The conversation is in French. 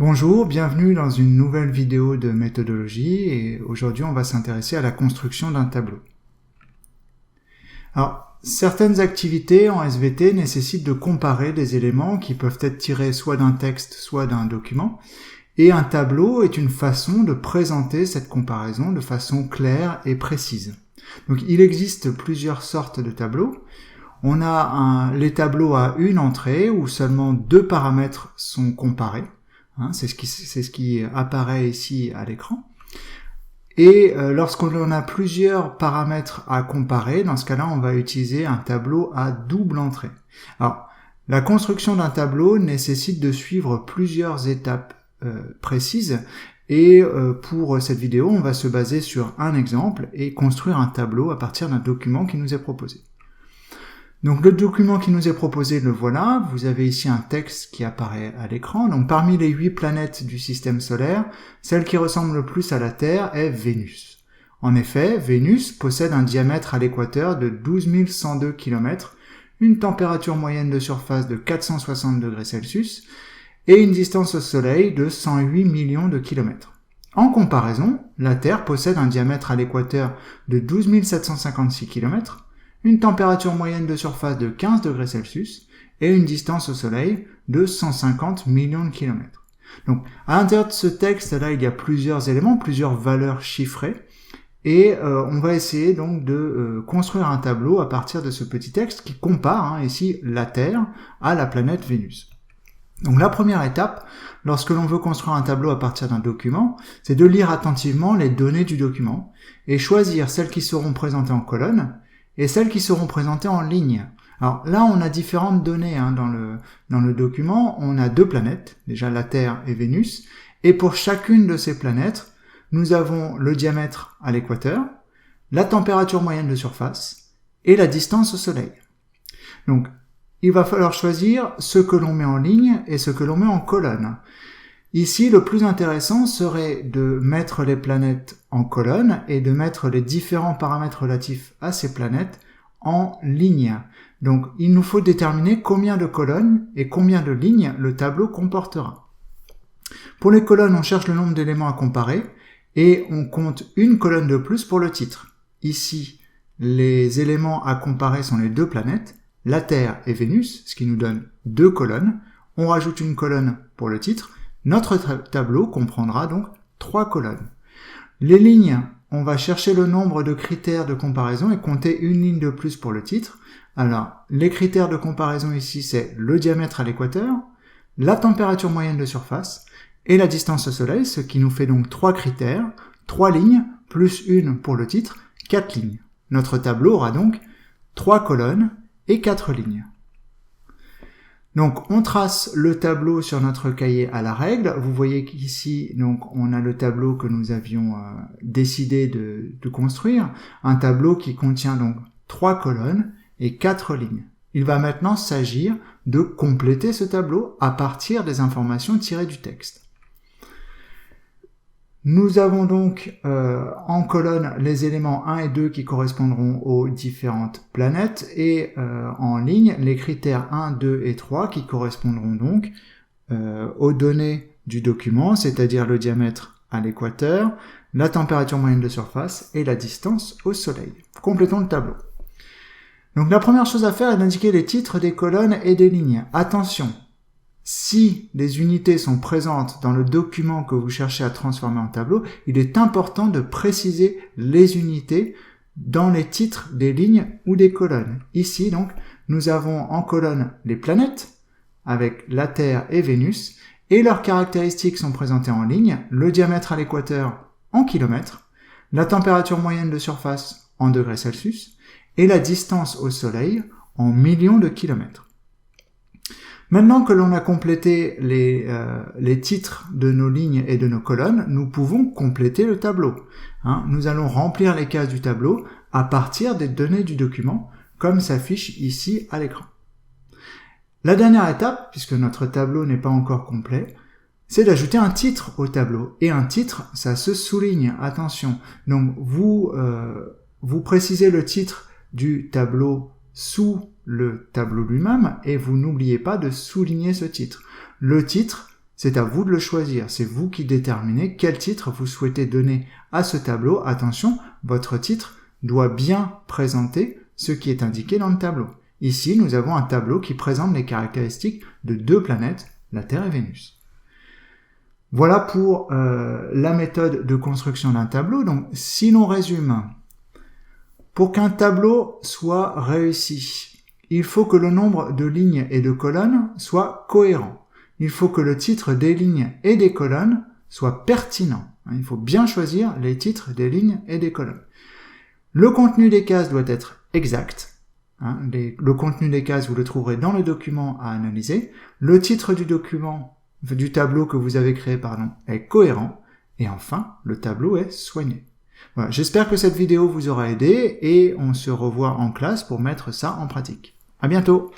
Bonjour, bienvenue dans une nouvelle vidéo de méthodologie et aujourd'hui on va s'intéresser à la construction d'un tableau. Alors, certaines activités en SVT nécessitent de comparer des éléments qui peuvent être tirés soit d'un texte, soit d'un document, et un tableau est une façon de présenter cette comparaison de façon claire et précise. Donc il existe plusieurs sortes de tableaux. On a les tableaux à une entrée où seulement deux paramètres sont comparés. C'est ce qui apparaît ici à l'écran. Et lorsqu'on a plusieurs paramètres à comparer, dans ce cas-là, on va utiliser un tableau à double entrée. Alors, la construction d'un tableau nécessite de suivre plusieurs étapes précises. Et pour cette vidéo, on va se baser sur un exemple et construire un tableau à partir d'un document qui nous est proposé. Donc le document qui nous est proposé, le voilà. Vous avez ici un texte qui apparaît à l'écran. Donc parmi les 8 planètes du système solaire, celle qui ressemble le plus à la Terre est Vénus. En effet, Vénus possède un diamètre à l'équateur de 12 102 km, une température moyenne de surface de 460 degrés Celsius et une distance au Soleil de 108 millions de kilomètres. En comparaison, la Terre possède un diamètre à l'équateur de 12 756 km, une température moyenne de surface de 15 degrés Celsius et une distance au Soleil de 150 millions de kilomètres. Donc, à l'intérieur de ce texte-là, il y a plusieurs éléments, plusieurs valeurs chiffrées, et on va essayer donc de construire un tableau à partir de ce petit texte qui compare ici la Terre à la planète Vénus. Donc la première étape, lorsque l'on veut construire un tableau à partir d'un document, c'est de lire attentivement les données du document et choisir celles qui seront présentées en colonne et celles qui seront présentées en ligne. Alors là, on a différentes données dans le document. On a deux planètes, déjà la Terre et Vénus, et pour chacune de ces planètes, nous avons le diamètre à l'équateur, la température moyenne de surface et la distance au Soleil. Donc, il va falloir choisir ce que l'on met en ligne et ce que l'on met en colonne. Ici, le plus intéressant serait de mettre les planètes en colonne et de mettre les différents paramètres relatifs à ces planètes en ligne. Donc, il nous faut déterminer combien de colonnes et combien de lignes le tableau comportera. Pour les colonnes, on cherche le nombre d'éléments à comparer et on compte une colonne de plus pour le titre. Ici, les éléments à comparer sont les deux planètes, la Terre et Vénus, ce qui nous donne deux colonnes. On rajoute une colonne pour le titre. Notre tableau comprendra donc 3 colonnes. Les lignes, on va chercher le nombre de critères de comparaison et compter une ligne de plus pour le titre. Alors, les critères de comparaison ici, c'est le diamètre à l'équateur, la température moyenne de surface et la distance au Soleil, ce qui nous fait donc 3 critères, 3 lignes, plus une pour le titre, 4 lignes. Notre tableau aura donc 3 colonnes et 4 lignes. Donc, on trace le tableau sur notre cahier à la règle. Vous voyez qu'ici, donc, on a le tableau que nous avions décidé de construire. Un tableau qui contient donc 3 colonnes et 4 lignes. Il va maintenant s'agir de compléter ce tableau à partir des informations tirées du texte. Nous avons donc en colonne les éléments 1 et 2 qui correspondront aux différentes planètes et en ligne les critères 1, 2 et 3 qui correspondront donc aux données du document, c'est-à-dire le diamètre à l'équateur, la température moyenne de surface et la distance au Soleil. Complétons le tableau. Donc la première chose à faire est d'indiquer les titres des colonnes et des lignes. Attention! Si des unités sont présentes dans le document que vous cherchez à transformer en tableau, il est important de préciser les unités dans les titres des lignes ou des colonnes. Ici, donc, nous avons en colonne les planètes, avec la Terre et Vénus, et leurs caractéristiques sont présentées en ligne, le diamètre à l'équateur en kilomètres, la température moyenne de surface en degrés Celsius, et la distance au Soleil en millions de kilomètres. Maintenant que l'on a complété les titres de nos lignes et de nos colonnes, nous pouvons compléter le tableau. Nous allons remplir les cases du tableau à partir des données du document, comme s'affiche ici à l'écran. La dernière étape, puisque notre tableau n'est pas encore complet, c'est d'ajouter un titre au tableau. Et un titre, ça se souligne, attention. Donc vous précisez le titre du tableau sous le tableau lui-même et vous n'oubliez pas de souligner ce titre. Le titre, C'est à vous de le choisir. C'est vous qui déterminez quel titre vous souhaitez donner à ce tableau. Attention, votre titre doit bien présenter ce qui est indiqué dans le tableau. Ici, nous avons un tableau qui présente les caractéristiques de 2 planètes, la Terre et Vénus. Voilà pour la méthode de construction d'un tableau. Donc, si l'on résume, pour qu'un tableau soit réussi, il faut que le nombre de lignes et de colonnes soit cohérent. Il faut que le titre des lignes et des colonnes soit pertinent. Il faut bien choisir les titres des lignes et des colonnes. Le contenu des cases doit être exact. Le contenu des cases, vous le trouverez dans le document à analyser. Le titre du tableau que vous avez créé, est cohérent. Et enfin, le tableau est soigné. Voilà, j'espère que cette vidéo vous aura aidé et on se revoit en classe pour mettre ça en pratique. À bientôt!